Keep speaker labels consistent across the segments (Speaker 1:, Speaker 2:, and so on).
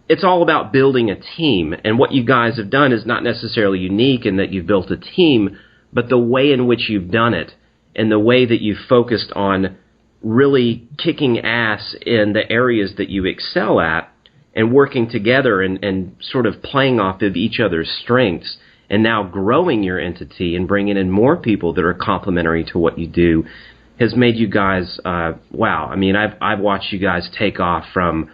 Speaker 1: it's all about building a team. And what you guys have done is not necessarily unique in that you've built a team, but the way in which you've done it and the way that you've focused on really kicking ass in the areas that you excel at and working together and sort of playing off of each other's strengths and now growing your entity and bringing in more people that are complementary to what you do has made you guys, wow. I mean, I've watched you guys take off from,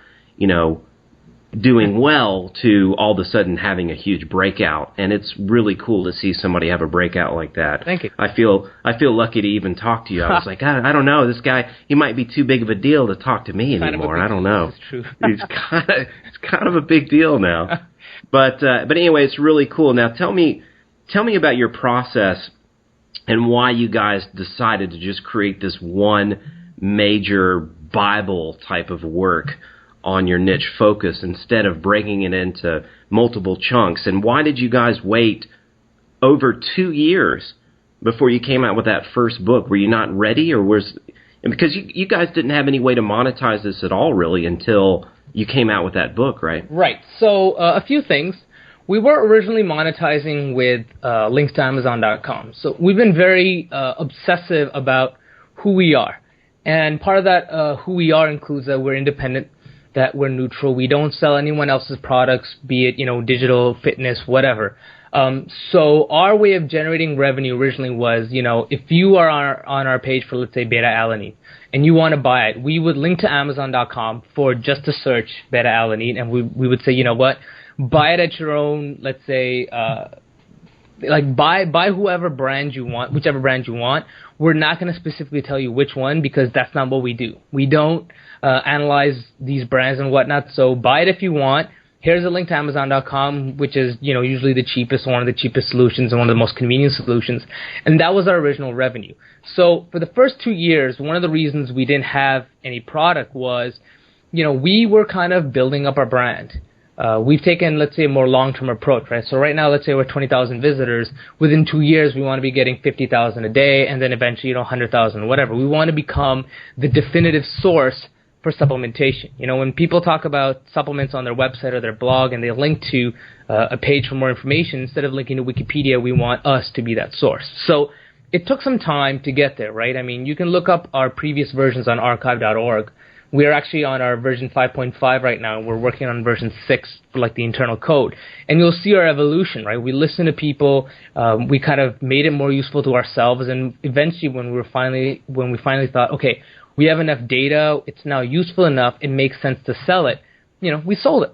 Speaker 1: doing well to all of a sudden having a huge breakout, and it's really cool to see somebody have a breakout like that.
Speaker 2: Thank you.
Speaker 1: I feel lucky to even talk to you. I was like, I don't know, this guy, he might be too big of a deal to talk to me anymore. I don't know.
Speaker 2: That's true.
Speaker 1: It's kind of a big deal now. But anyway, it's really cool. Now tell me about your process and why you guys decided to just create this one major Bible type of work on your niche focus instead of breaking it into multiple chunks. And why did you guys wait over 2 years before you came out with that first book? Were you not ready, or because you guys didn't have any way to monetize this at all really until you came out with that book, right?
Speaker 2: Right. So a few things. We were originally monetizing with links to Amazon.com. So we've been very obsessive about who we are. And part of that who we are includes that we're independent, that we're neutral. We don't sell anyone else's products, be it, digital, fitness, whatever. So our way of generating revenue originally was, if you are on our page for, let's say, beta-alanine, and you want to buy it, we would link to Amazon.com for just to search beta-alanine, and we would say, you know what, buy it at your own, let's say, buy whoever brand you want, whichever brand you want. We're not going to specifically tell you which one because that's not what we do. We don't analyze these brands and whatnot. So buy it if you want. Here's a link to Amazon.com, which is usually the cheapest, one of the cheapest solutions and one of the most convenient solutions. And that was our original revenue. So for the first 2 years, one of the reasons we didn't have any product was, we were kind of building up our brand. We've taken, let's say, a more long-term approach, right? So right now, let's say we're 20,000 visitors. Within 2 years, we want to be getting 50,000 a day, and then eventually, 100,000, whatever. We want to become the definitive source for supplementation. When people talk about supplements on their website or their blog, and they link to a page for more information, instead of linking to Wikipedia, we want us to be that source. So it took some time to get there, right? I mean, you can look up our previous versions on archive.org. We're actually on our version 5.5 right now, and we're working on version 6 for the internal code. And you'll see our evolution, right? We listen to people, we kind of made it more useful to ourselves, and eventually when we finally thought, okay, we have enough data, it's now useful enough, it makes sense to sell it, we sold it.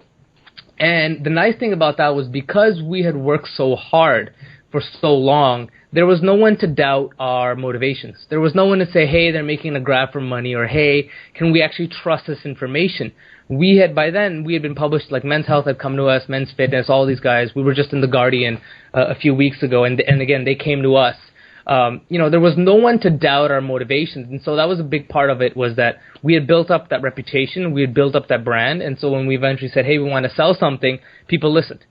Speaker 2: And the nice thing about that was because we had worked so hard for so long, there was no one to doubt our motivations. There was no one to say, hey, they're making a grab for money, or hey, can we actually trust this information? By then, we had been published, like Men's Health had come to us, Men's Fitness, all these guys. We were just in The Guardian a few weeks ago, and again, they came to us. There was no one to doubt our motivations, and so that was a big part of it, was that we had built up that reputation, we had built up that brand, and so when we eventually said, hey, we want to sell something, people listened.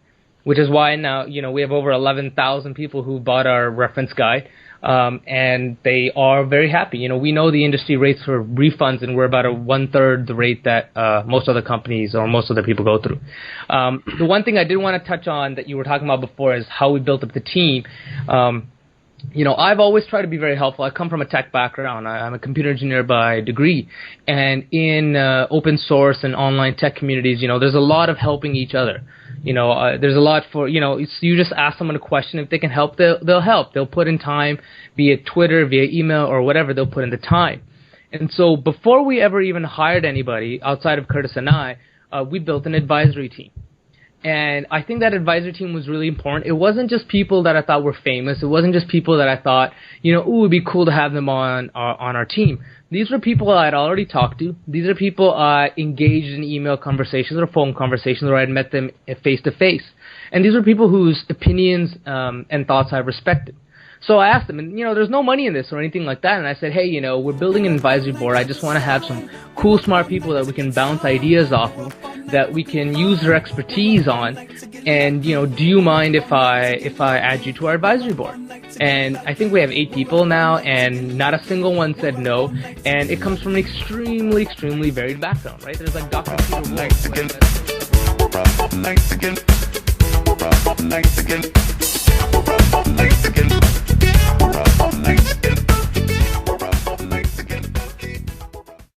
Speaker 2: Which is why now, we have over 11,000 people who bought our reference guide, and they are very happy. We know the industry rates for refunds, and we're about 1/3 the rate that most other companies or most other people go through. The one thing I did want to touch on that you were talking about before is how we built up the team. I've always tried to be very helpful. I come from a tech background. I'm a computer engineer by degree. And in open source and online tech communities, there's a lot of helping each other. There's a lot for, you just ask someone a question. If they can help, they'll help. They'll put in time via Twitter, via email, or whatever. They'll put in the time. And so before we ever even hired anybody outside of Curtis and I, we built an advisory team. And I think that advisory team was really important. It wasn't just people that I thought were famous. It wasn't just people that I thought, it would be cool to have them on our team. These were people I'd already talked to. These are people I engaged in email conversations or phone conversations where I'd met them face-to-face. And these were people whose opinions and thoughts I respected. So I asked them, and there's no money in this or anything like that. And I said, hey, we're building an advisory board. I just want to have some cool, smart people that we can bounce ideas off of, that we can use their expertise on. And do you mind if I add you to our advisory board? And I think we have 8 people now, and not a single one said no. And it comes from an extremely, extremely varied background, right? There's like Dr. Peter Wolf.
Speaker 3: Mexican.